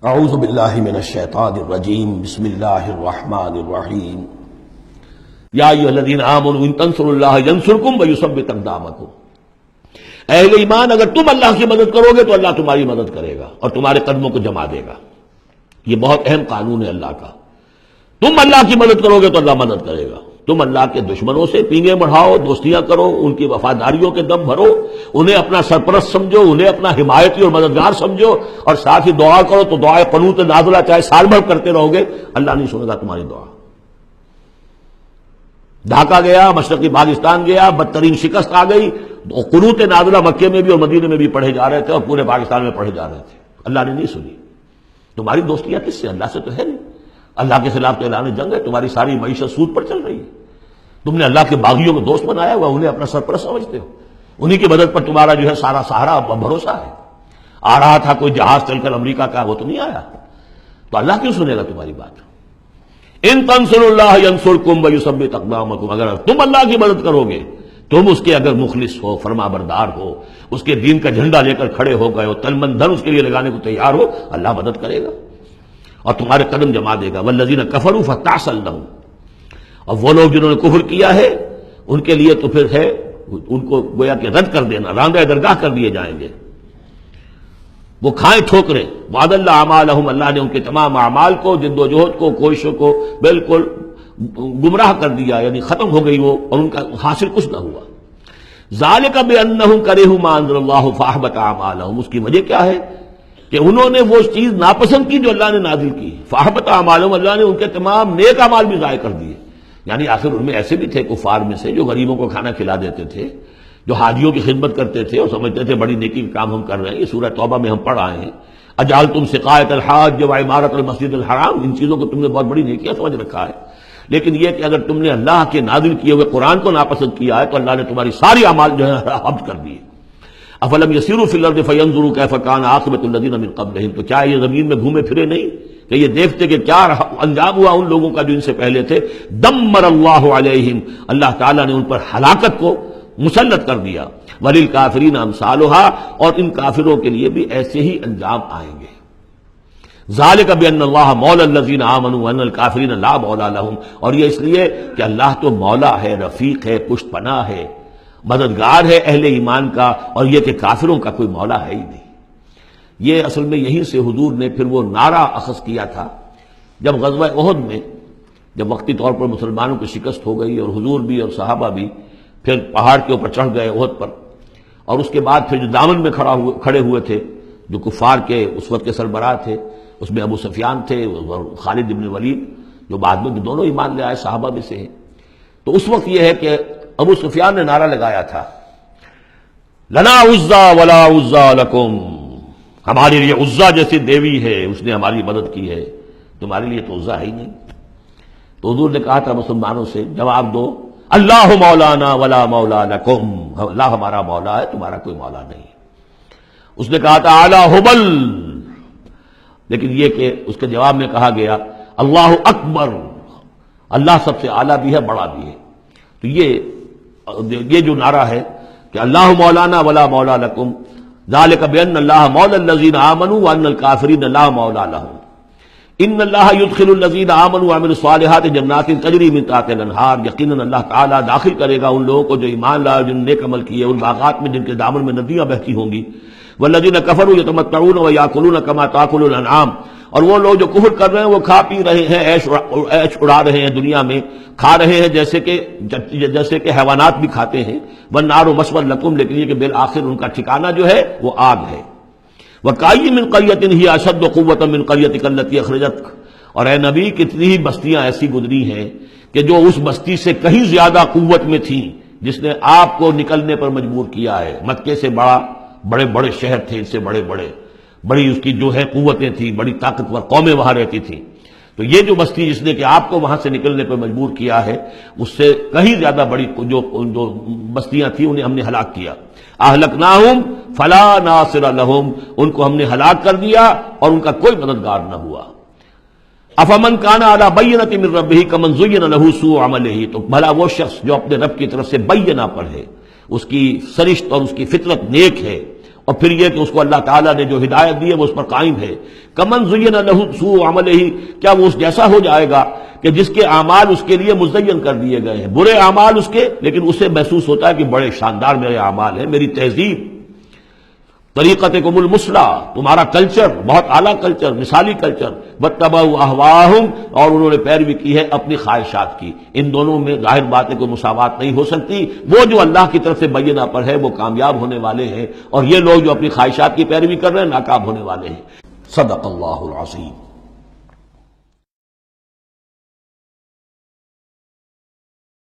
اعوذ باللہ من الشیطان الرجیم بسم اللہ الرحمن الرحیم یا ایھا الذین آمنوا ان تنصروا اللہ ینصرکم ویثبت اقدامکم۔ اہل ایمان، اگر تم اللہ کی مدد کرو گے تو اللہ تمہاری مدد کرے گا اور تمہارے قدموں کو جما دے گا۔ یہ بہت اہم قانون ہے اللہ کا۔ تم اللہ کی مدد کرو گے تو اللہ مدد کرے گا۔ تم اللہ کے دشمنوں سے پینگیں بڑھاؤ، دوستیاں کرو، ان کی وفاداریوں کے دم بھرو، انہیں اپنا سرپرست سمجھو، انہیں اپنا حمایتی اور مددگار سمجھو، اور ساتھ ہی دعا کرو تو دعائے قنوت نازلہ چاہے سال بھر کرتے رہو گے، اللہ نہیں سنے گا تمہاری دعا۔ ڈھاکہ گیا، مشرقی پاکستان گیا، بدترین شکست آ گئی، قنوت نازلہ مکے میں بھی اور مدینے میں بھی پڑھے جا رہے تھے اور پورے پاکستان میں پڑھے جا رہے تھے، اللہ نے نہیں سنی۔ تمہاری دوستیاں کس سے؟ اللہ سے تو ہے نہیں۔ اللہ کے خلاف تو اعلان جنگ ہے، تمہاری ساری معیشت سود پر چل رہی ہے۔ تم نے اللہ کے باغیوں کو دوست بنایا ہوا، انہیں اپنا سرپرست سمجھتے ہو، انہی کی مدد پر تمہارا جو ہے سارا سہارا بھروسہ ہے۔ آ رہا تھا کوئی جہاز چل کر امریکہ کا، وہ تو نہیں آیا، تو اللہ کیوں سنے گا تمہاری بات؟ ان تنصروا اللہ ینصرکم ویثبت اقدامکم، اگر تم اللہ کی مدد کرو گے، تم اس کے اگر مخلص ہو، فرما بردار ہو، اس کے دین کا جھنڈا لے کر کھڑے ہو گئے ہو، تن من دھن اس کے لیے لگانے کو تیار ہو، اللہ مدد کرے گا اور تمہارے قدم جما دے گا۔ والذین کفروا فتعسا لهم، اور وہ لوگ جنہوں نے کفر کیا ہے ان کے لیے تو پھر ہے ان کو گویا کہ رد کر دینا، راندہ درگاہ کر دیے جائیں گے، وہ کھائیں ٹھوکریں۔ وعد اللہ اعمالہم، اللہ نے ان کے تمام اعمال کو، جد و جہد کو، کوششوں کو بالکل گمراہ کر دیا، یعنی ختم ہو گئی وہ، اور ان کا حاصل کچھ نہ ہوا۔ ذالک بانہم کرہوا ما انزل اللہ فاحبط اعمالہم، اس کی وجہ کیا ہے کہ انہوں نے وہ چیز ناپسند کی جو اللہ نے نازل کی۔ فاحبط اعمالہم، اللہ نے ان کے تمام نیک اعمال بھی ضائع کر دیے۔ یعنی آخر ان میں ایسے بھی تھے کفار میں سے جو غریبوں کو کھانا کھلا دیتے تھے، جو حاجیوں کی خدمت کرتے تھے اور سمجھتے تھے بڑی نیکی کا کام ہم کر رہے ہیں۔ یہ سورہ توبہ میں ہم پڑھ آئے ہیں، اجعلتم سقایۃ الحاج وعمارۃ المسجد الحرام، ان چیزوں کو تم نے بہت بڑی نیکیاں سمجھ رکھا ہے، لیکن یہ کہ اگر تم نے اللہ کے نازل کیے ہوئے قرآن کو ناپسند کیا ہے تو اللہ نے تمہاری ساری اعمال جو ہے حبس کر دیے۔ افلم یسیروا فی الارض فینظروا کیف کان عاقبۃ الذین من قبلہم، تو کیا یہ زمین میں گھومے پھرے نہیں کہ یہ دیکھتے کہ کیا انجام ہوا ان لوگوں کا جو ان سے پہلے تھے۔ دمر اللہ علیہم، اللہ تعالیٰ نے ان پر ہلاکت کو مسلط کر دیا۔ وللکافرین امثالھا، اور ان کافروں کے لیے بھی ایسے ہی انجام آئیں گے۔ ذالک بان اللہ مولی الذین آمنوا وان الکافرین لا مولی لہم، اور یہ اس لیے کہ اللہ تو مولا ہے، رفیق ہے، پشت پناہ ہے، مددگار ہے اہل ایمان کا، اور یہ کہ کافروں کا کوئی مولا ہے ہی نہیں۔ یہ اصل میں یہیں سے حضور نے پھر وہ نعرہ اخذ کیا تھا جب غزوہ احد میں، جب وقتی طور پر مسلمانوں کی شکست ہو گئی اور حضور بھی اور صحابہ بھی پھر پہاڑ کے اوپر چڑھ گئے احد پر، اور اس کے بعد پھر جو دامن میں کھڑے ہوئے تھے جو کفار کے اس وقت کے سربراہ تھے، اس میں ابو سفیان تھے اور خالد بن ولید، جو بعد میں دونوں ایمان لے آئے، صحابہ میں سے ہیں۔ تو اس وقت یہ ہے کہ ابو سفیان نے نعرہ لگایا تھا، لنا عزا ولا عزا لکم، ہمارے لیے عزا جیسی دیوی ہے، اس نے ہماری مدد کی ہے، تمہارے لیے تو عزا ہے ہی نہیں۔ تو حضور نے کہا تھا مسلمانوں سے، جواب دو، اللہ مولانا ولا مولا لکم، اللہ ہمارا مولا ہے، تمہارا کوئی مولا نہیں۔ اس نے کہا تھا اعلی حبل، لیکن یہ کہ اس کے جواب میں کہا گیا اللہ اکبر، اللہ سب سے اعلیٰ بھی ہے، بڑا بھی ہے۔ تو یہ جو نعرہ ہے کہ اللہ مولانا ولا مولا لکم، ذالک بان اللہ مولی الذین آمنوا وان الکافرین لا مولی لہم، ان اللہ یدخل الذین آمنوا وعملوا الصالحات جنات تجری من تحتها الانہار، یقیناً اللہ تعالیٰ داخل کرے گا ان لوگوں کو جو ایمان لائے، جن نے نیک عمل کیے، ان باغات میں جن کے دامن میں ندیاں بہتی ہوں گی۔ والذین کفروا یتمتعون ویاکلون کما تاکل الانعام، اور وہ لوگ جو کفر کر رہے ہیں وہ کھا پی رہے ہیں، عیش اڑا رہے ہیں دنیا میں، کھا رہے ہیں جیسے کہ حیوانات بھی کھاتے ہیں۔ والنار مثوی لکم، لیکن یہ کہ بالآخر ان کا ٹھکانہ جو ہے وہ آگ ہے۔ وکأی من قریۃ ہی اشد قوۃ من قریتک التی اخرجتک، اور اے نبی کتنی ہی بستیاں ایسی گزری ہیں کہ جو اس بستی سے کہیں زیادہ قوت میں تھیں جس نے آپ کو نکلنے پر مجبور کیا ہے۔ مکے سے بڑے بڑے شہر تھے، ان سے بڑی اس کی جو ہے قوتیں تھیں، بڑی طاقتور قومیں وہاں رہتی تھیں، تو یہ جو بستی جس نے کہ آپ کو وہاں سے نکلنے پر مجبور کیا ہے، اس سے کہیں زیادہ بڑی جو بستیاں تھیں انہیں ہم نے ہلاک کیا۔ اہلکناہم فلا ناصر لہم، ان کو ہم نے ہلاک کر دیا اور ان کا کوئی مددگار نہ ہوا۔ افمن کان علی بینۃ من ربہ کمن زین لہ سوء عملہ، تو بھلا وہ شخص جو اپنے رب کی طرف سے بینہ پر ہے، اس کی سرشت اور اس کی فطرت نیک ہے، اور پھر یہ کہ اس کو اللہ تعالیٰ نے جو ہدایت دی ہے وہ اس پر قائم ہے. کمن زین لہ سوء عملہ، کیا وہ اس جیسا ہو جائے گا کہ جس کے اعمال اس کے لیے مزین کر دیے گئے ہیں، برے اعمال اس کے، لیکن اسے محسوس ہوتا ہے کہ بڑے شاندار میرے اعمال ہیں، میری تہذیب، طریقتکم المثلی، تمہارا کلچر بہت اعلیٰ کلچر، مثالی کلچر. واتبعوا اہواءہم، اور انہوں نے پیروی کی ہے اپنی خواہشات کی. ان دونوں میں ظاہر بات ہے کوئی مساوات نہیں ہو سکتی. وہ جو اللہ کی طرف سے بینہ پر ہے وہ کامیاب ہونے والے ہیں، اور یہ لوگ جو اپنی خواہشات کی پیروی کر رہے ہیں ناکام ہونے والے ہیں. صدق اللہ العظیم.